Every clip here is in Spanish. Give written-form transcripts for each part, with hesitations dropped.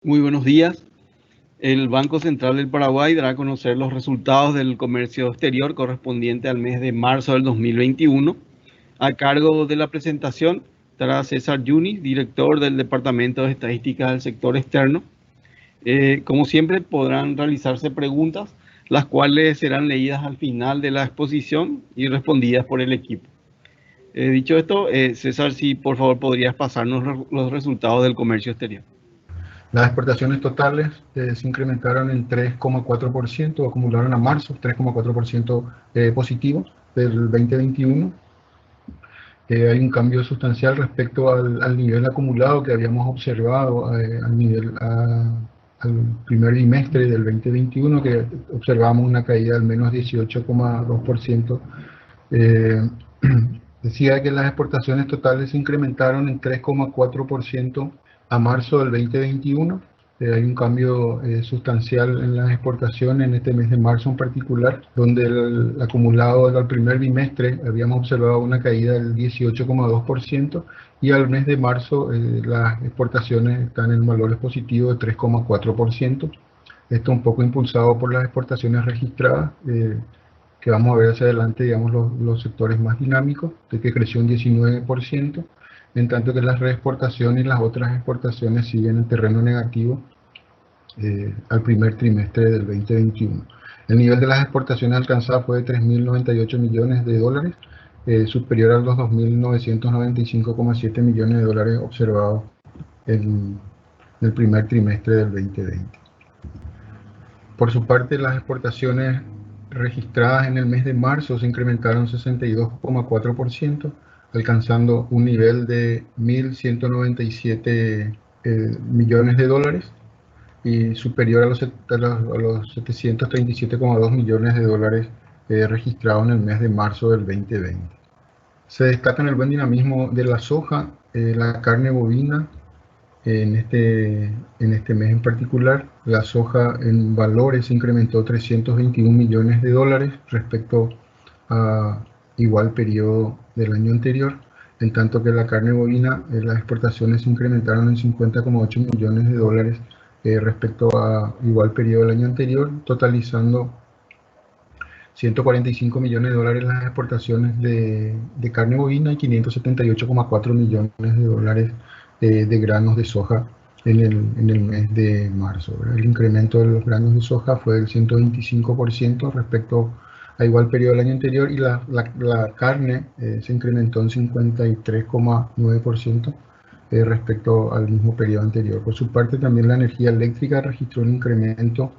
Muy buenos días. El Banco Central del Paraguay dará a conocer los resultados del comercio exterior correspondiente al mes de marzo del 2021. A cargo de la presentación estará César Yunis, director del Departamento de Estadística del Sector Externo. Como siempre, podrán realizarse preguntas, las cuales serán leídas al final de la exposición y respondidas por el equipo. Dicho esto, César, si por favor podrías pasarnos los resultados del comercio exterior. Las exportaciones totales se incrementaron en 3,4%, acumularon a marzo 3,4% positivo del 2021. Hay un cambio sustancial respecto al nivel acumulado que habíamos observado al primer trimestre del 2021, que observamos una caída al menos 18,2%. Decía que las exportaciones totales se incrementaron en 3,4% a marzo del 2021. Hay un cambio sustancial en las exportaciones en este mes de marzo en particular, donde el acumulado del primer bimestre habíamos observado una caída del 18,2% y al mes de marzo las exportaciones están en valores positivos de 3,4%. Esto un poco impulsado por las exportaciones registradas, que vamos a ver hacia adelante, digamos, los sectores más dinámicos, de que creció un 19%, en tanto que las reexportaciones y las otras exportaciones siguen en terreno negativo al primer trimestre del 2021. El nivel de las exportaciones alcanzadas fue de 3.098 millones de dólares, superior a los 2.995,7 millones de dólares observados en el primer trimestre del 2020. Por su parte, las exportaciones registradas en el mes de marzo se incrementaron 62,4%, alcanzando un nivel de 1.197 millones de dólares y superior a los 737,2 millones de dólares registrados en el mes de marzo del 2020. Se destaca en el buen dinamismo de la soja, la carne bovina. En este mes en particular, la soja en valores incrementó 321 millones de dólares respecto a igual periodo del año anterior, en tanto que la carne bovina, las exportaciones se incrementaron en 50,8 millones de dólares respecto a igual periodo del año anterior, totalizando 145 millones de dólares las exportaciones de carne bovina y 578,4 millones de dólares de granos de soja en el mes de marzo. El incremento de los granos de soja fue del 125% respecto a igual periodo del año anterior, y la carne se incrementó en 53,9% respecto al mismo periodo anterior. Por su parte, también la energía eléctrica registró un incremento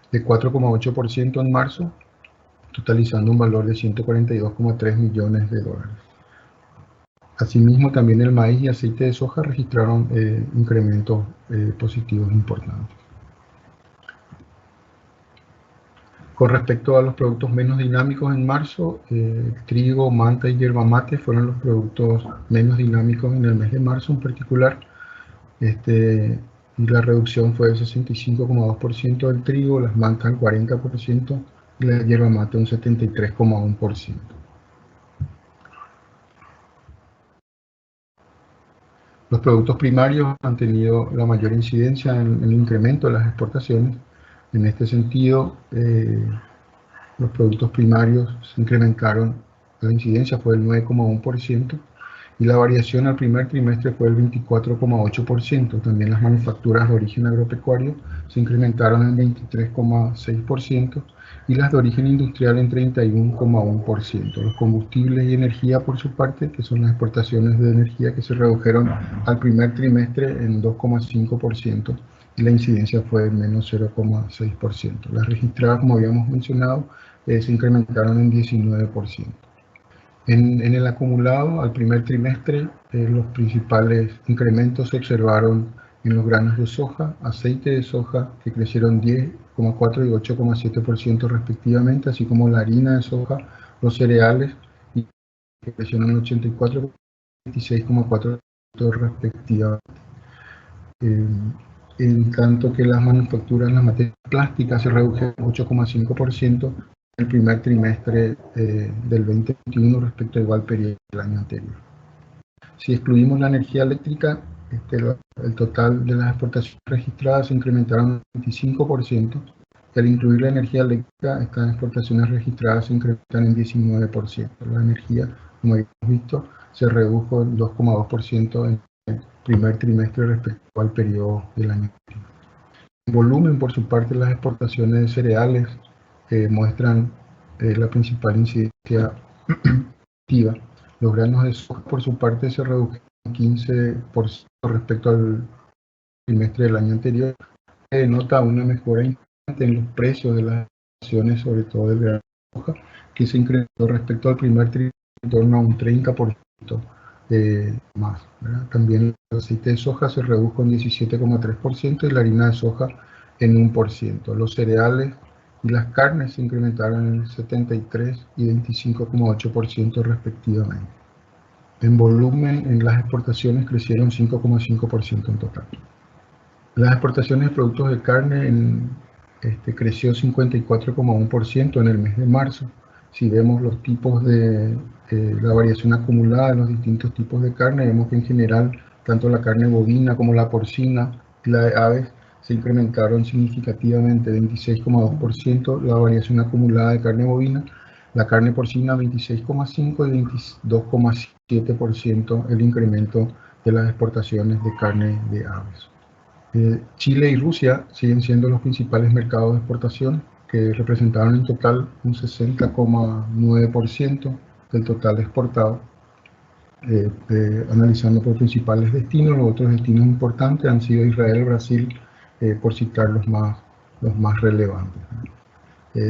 de 4,8% en marzo, totalizando un valor de 142,3 millones de dólares. Asimismo, también el maíz y aceite de soja registraron incrementos positivos importantes. Con respecto a los productos menos dinámicos en marzo, trigo, manta y yerba mate fueron los productos menos dinámicos en el mes de marzo en particular. Y la reducción fue del 65,2% del trigo, las mantas al 40% y la yerba mate un 73,1%. Los productos primarios han tenido la mayor incidencia en el incremento de las exportaciones. En este sentido, los productos primarios se incrementaron, la incidencia fue del 9,1% y la variación al primer trimestre fue del 24,8%. También las manufacturas de origen agropecuario se incrementaron en 23,6% y las de origen industrial en 31,1%. Los combustibles y energía, por su parte, que son las exportaciones de energía, que se redujeron al primer trimestre en 2,5% y la incidencia fue de menos 0,6%. Las registradas, como habíamos mencionado, se incrementaron en 19%. En el acumulado al primer trimestre, los principales incrementos se observaron en los granos de soja, aceite de soja, que crecieron 10,4 y 8,7% respectivamente, así como la harina de soja, los cereales, que crecieron 84 y 26,4% respectivamente. En tanto que las manufacturas en las materias plásticas se redujeron 8,5% en el primer trimestre del 2021 respecto al igual periodo del año anterior. Si excluimos la energía eléctrica, el total de las exportaciones registradas se incrementaron un 25%, y al incluir la energía eléctrica, estas exportaciones registradas se incrementan en 19%. La energía, como hemos visto, se redujo en 2,2% en el primer trimestre respecto al periodo del año anterior. En volumen, por su parte, las exportaciones de cereales muestran la principal incidencia activa. Los granos de soja, por su parte, se redujeron 15% respecto al trimestre del año anterior, que denota una mejora importante en los precios de las exportaciones, sobre todo del grano de soja, que se incrementó respecto al primer trimestre en torno a un 30% más, ¿verdad? También el aceite de soja se redujo en 17,3% y la harina de soja en 1%. Los cereales y las carnes se incrementaron en 73 y 25,8% respectivamente. En volumen, en las exportaciones crecieron 5,5% en total. Las exportaciones de productos de carne creció 54,1% en el mes de marzo. Si vemos los tipos de la variación acumulada de los distintos tipos de carne, vemos que en general tanto la carne bovina como la porcina y la de aves se incrementaron significativamente, 26,2% la variación acumulada de carne bovina, la carne porcina 26,5% y 22,7% el incremento de las exportaciones de carne de aves. Chile y Rusia siguen siendo los principales mercados de exportación, que representaron en total un 60,9% del total exportado. Analizando por principales destinos, los otros destinos importantes han sido Israel y Brasil, por citar los más relevantes.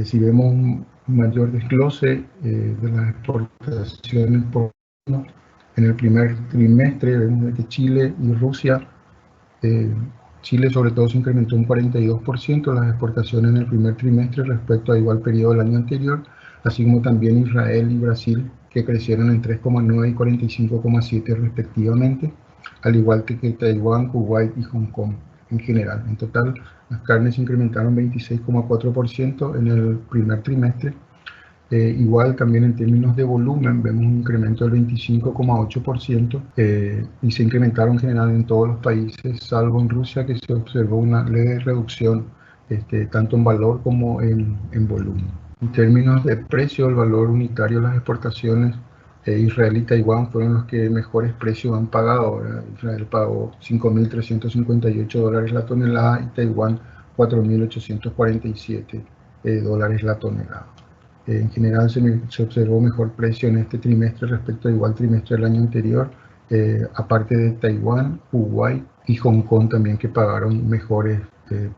Si vemos un mayor desglose de las exportaciones por año, en el primer trimestre vemos que Chile y Rusia, Chile sobre todo se incrementó un 42% las exportaciones en el primer trimestre respecto a igual periodo del año anterior, así como también Israel y Brasil, que crecieron en 3,9 y 45,7 respectivamente, al igual que Taiwán, Kuwait y Hong Kong en general. En total, las carnes se incrementaron 26,4% en el primer trimestre. Igual también en términos de volumen vemos un incremento del 25,8% y se incrementaron en general en todos los países, salvo en Rusia, que se observó una leve reducción tanto en valor como en volumen. En términos de precio, el valor unitario de las exportaciones, Israel y Taiwán fueron los que mejores precios han pagado, ¿verdad? Israel pagó $5.358 la tonelada y Taiwán $4.847 la tonelada. En general se observó mejor precio en este trimestre respecto al igual trimestre del año anterior, aparte de Taiwán, Kuwait y Hong Kong también, que pagaron mejores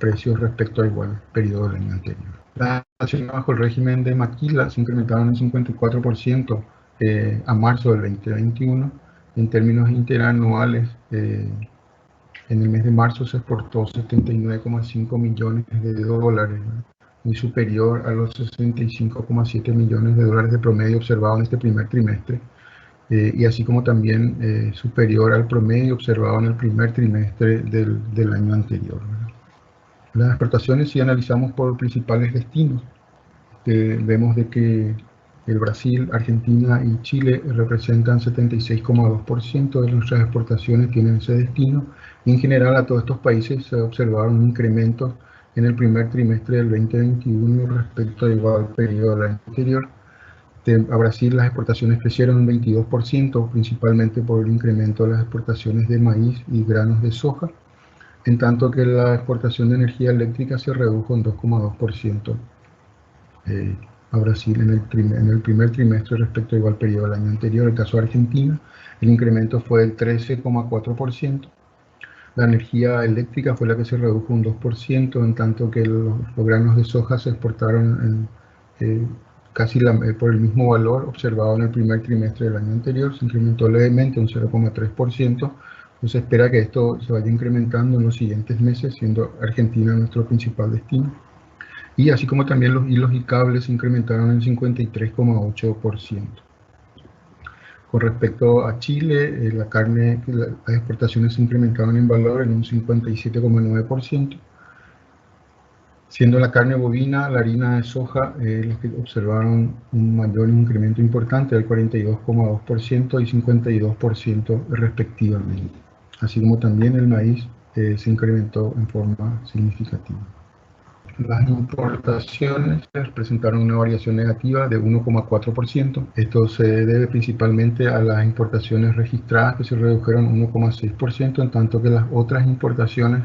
precios respecto al igual periodo del año anterior. Las exportaciones bajo el régimen de maquila se incrementaron en 54% a marzo del 2021. En términos interanuales, en el mes de marzo se exportó $79,5 millones, muy superior a los 65,7 millones de dólares de promedio observado en este primer trimestre, y así como también superior al promedio observado en el primer trimestre del año anterior. Las exportaciones, si analizamos por principales destinos, vemos de que el Brasil, Argentina y Chile representan 76,2% de nuestras exportaciones, tienen ese destino, y en general a todos estos países se observaron incrementos en el primer trimestre del 2021 respecto al igual periodo del año anterior. A Brasil las exportaciones crecieron un 22%, principalmente por el incremento de las exportaciones de maíz y granos de soja, en tanto que la exportación de energía eléctrica se redujo en 2,2% a Brasil en el primer trimestre respecto al igual periodo del año anterior. En el caso de Argentina, el incremento fue del 13,4%. La energía eléctrica fue la que se redujo un 2%, en tanto que los granos de soja se exportaron casi por el mismo valor observado en el primer trimestre del año anterior. Se incrementó levemente un 0,3%. Se espera que esto se vaya incrementando en los siguientes meses, siendo Argentina nuestro principal destino. Y así como también los hilos y cables se incrementaron en 53,8%. Con respecto a Chile, las exportaciones se incrementaron en valor en un 57,9%, siendo la carne bovina, la harina de soja, los que observaron un mayor incremento importante del 42,2% y 52% respectivamente. así como también el maíz se incrementó en forma significativa. Las importaciones presentaron una variación negativa de 1,4%. Esto se debe principalmente a las importaciones registradas que se redujeron 1,6%, en tanto que las otras importaciones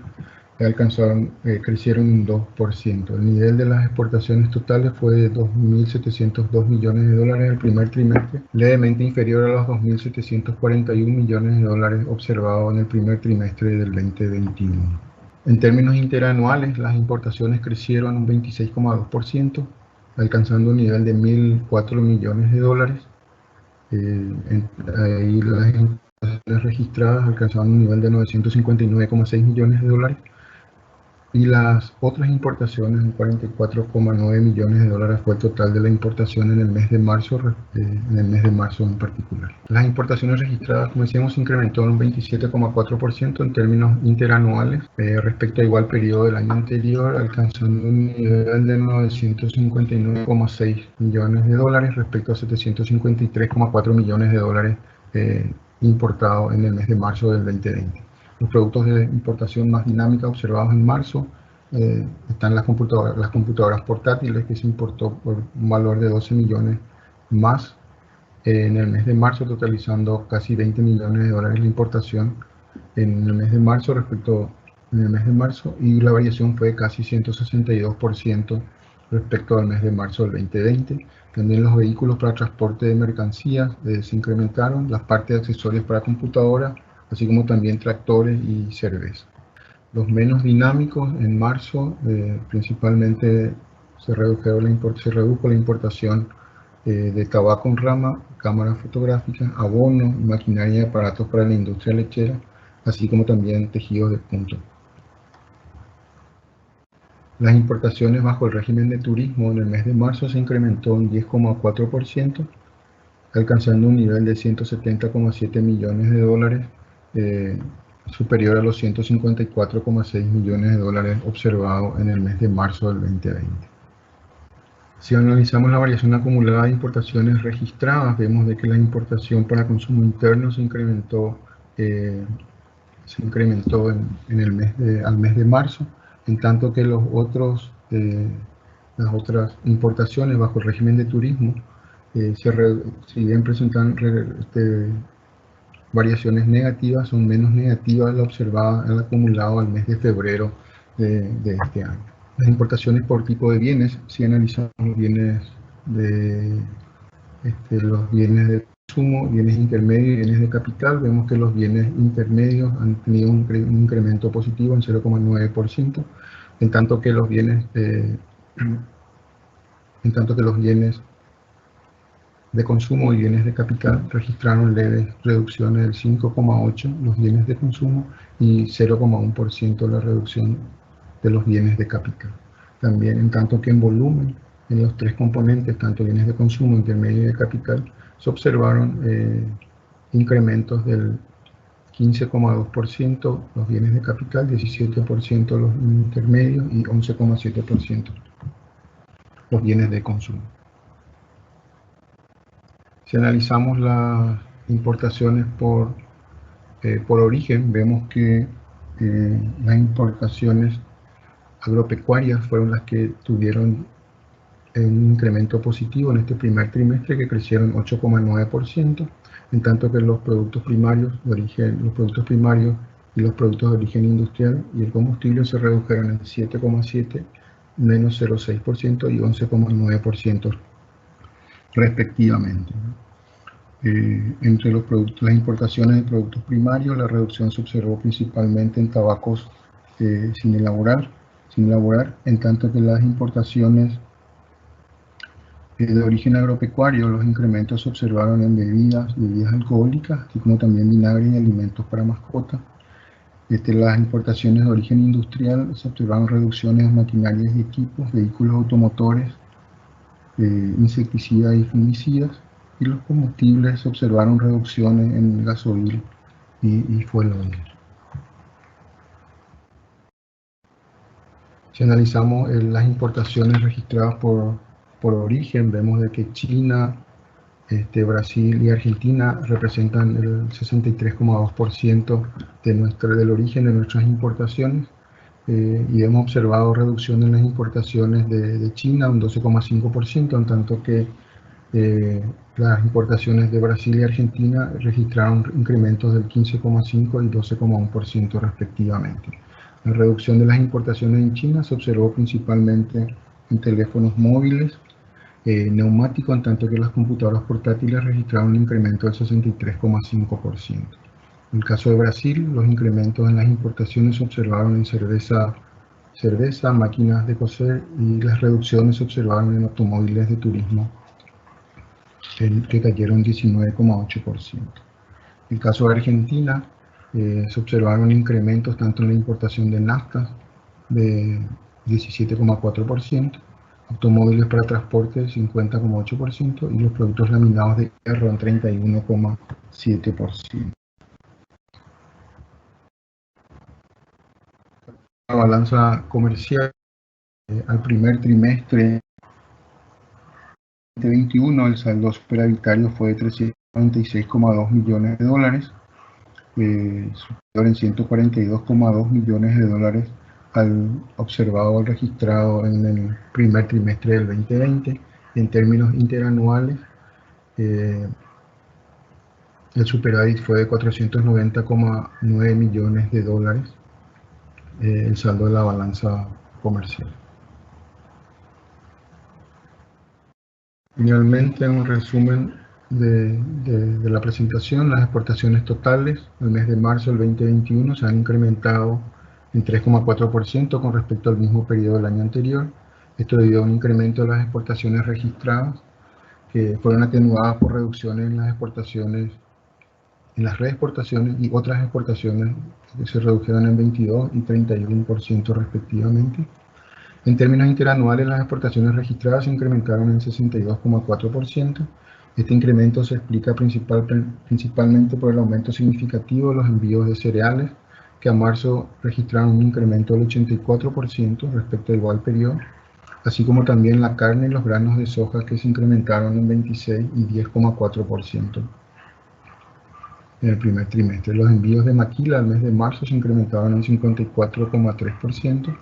crecieron un 2%. El nivel de las exportaciones totales fue de 2.702 millones de dólares en el primer trimestre, levemente inferior a los 2.741 millones de dólares observados en el primer trimestre del 2021. En términos interanuales, las importaciones crecieron un 26,2%, alcanzando un nivel de 1.004 millones de dólares. Ahí las importaciones registradas alcanzaron un nivel de 959,6 millones de dólares. Y las otras importaciones, en 44,9 millones de dólares fue el total de la importación en el mes de marzo, en particular. Las importaciones registradas, como decíamos, incrementó en un 27,4% en términos interanuales respecto a igual periodo del año anterior, alcanzando un nivel de 959,6 millones de dólares respecto a 753,4 millones de dólares importados en el mes de marzo del 2020. Los productos de importación más dinámica observados en marzo están las computadoras portátiles, que se importó por un valor de 12 millones más en el mes de marzo, totalizando casi 20 millones de dólares la importación en el mes de marzo y la variación fue de casi 162% respecto al mes de marzo del 2020. También los vehículos para transporte de mercancías se incrementaron, las partes de accesorios para computadoras, así como también tractores y cerveza. Los menos dinámicos en marzo principalmente se redujo la importación de tabaco en rama, cámaras fotográficas, abonos, maquinaria y aparatos para la industria lechera, así como también tejidos de punto. Las importaciones bajo el régimen de turismo en el mes de marzo se incrementó en 10,4%, alcanzando un nivel de 170,7 millones de dólares, superior a los 154,6 millones de dólares observados en el mes de marzo del 2020. Si analizamos la variación acumulada de importaciones registradas, vemos de que la importación para consumo interno se incrementó al mes de marzo, en tanto que las otras importaciones bajo el régimen de turismo si bien presentan variaciones negativas, son menos negativas la observada en el acumulado al mes de febrero de este año. Las importaciones por tipo de bienes, si analizamos los bienes de consumo, bienes intermedios y bienes de capital, vemos que los bienes intermedios han tenido un incremento positivo en 0,9%, en tanto que los bienes de consumo y bienes de capital registraron leves reducciones del 5,8% los bienes de consumo y 0,1% la reducción de los bienes de capital. También en tanto que en volumen, en los tres componentes, tanto bienes de consumo, intermedio y de capital, se observaron incrementos del 15,2% los bienes de capital, 17% los intermedios y 11,7% los bienes de consumo. Si analizamos las importaciones por origen, vemos que las importaciones agropecuarias fueron las que tuvieron un incremento positivo en este primer trimestre, que crecieron 8,9%, en tanto que los productos primarios y los productos de origen industrial y el combustible se redujeron en 7,7%, menos 0,6% y 11,9% respectivamente. Entre las importaciones de productos primarios, la reducción se observó principalmente en tabacos sin elaborar, en tanto que las importaciones de origen agropecuario, los incrementos se observaron en bebidas alcohólicas, así como también vinagre y alimentos para mascotas. Las importaciones de origen industrial se observaron reducciones en maquinarias y equipos, vehículos automotores, insecticidas y fungicidas, y los combustibles se observaron reducciones en gasoil y fuel oil. Si analizamos las importaciones registradas por origen, vemos de que China Brasil y Argentina representan el 63,2% del origen de nuestras importaciones, y hemos observado reducción en las importaciones de China, un 12,5%, en tanto que las importaciones de Brasil y Argentina registraron incrementos del 15,5% y 12,1% respectivamente. La reducción de las importaciones en China se observó principalmente en teléfonos móviles, neumáticos, en tanto que las computadoras portátiles registraron un incremento del 63,5%. En el caso de Brasil, los incrementos en las importaciones se observaron en cerveza, máquinas de coser, y las reducciones se observaron en automóviles de turismo, que cayeron 19,8%. En el caso de Argentina, se observaron incrementos tanto en la importación de naftas de 17,4%, automóviles para transporte 50,8% y los productos laminados de hierro en 31,7%. La balanza comercial al primer trimestre 2021, el saldo superavitario fue de $396,2 millones, superior en $142,2 millones al observado registrado en el primer trimestre del 2020. En términos interanuales, el superávit fue de $490,9 millones, el saldo de la balanza comercial. Finalmente, en un resumen de la presentación, las exportaciones totales al mes de marzo del 2021 se han incrementado en 3,4% con respecto al mismo periodo del año anterior. Esto debido a un incremento de las exportaciones registradas, que fueron atenuadas por reducciones en las exportaciones, en las reexportaciones y otras exportaciones que se redujeron en 22 y 31% respectivamente. En términos interanuales, las exportaciones registradas se incrementaron en 62,4%. Este incremento se explica principalmente por el aumento significativo de los envíos de cereales, que a marzo registraron un incremento del 84% respecto al igual periodo, así como también la carne y los granos de soja, que se incrementaron en 26 y 10,4% en el primer trimestre. Los envíos de maquila al mes de marzo se incrementaron en 54,3%.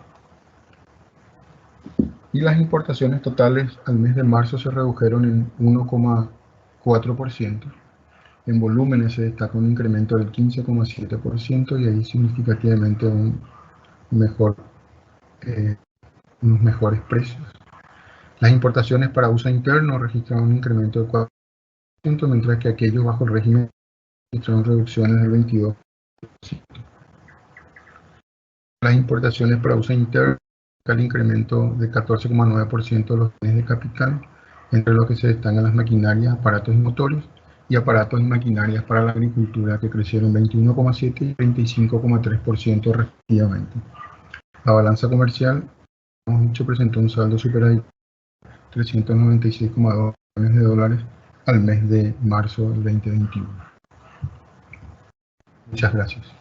Y las importaciones totales al mes de marzo se redujeron en 1,4%. En volúmenes se destaca un incremento del 15,7% y ahí significativamente unos mejores precios. Las importaciones para uso interno registraron un incremento del 4%, mientras que aquellos bajo el régimen registraron reducciones del 22%. Las importaciones para uso interno, el incremento de 14,9% de los bienes de capital, entre los que se destacan las maquinarias, aparatos y motores, y aparatos y maquinarias para la agricultura, que crecieron 21,7% y 35,3% respectivamente. La balanza comercial, como hemos dicho, presentó un saldo superávit de $396,2 millones al mes de marzo del 2021. Muchas gracias.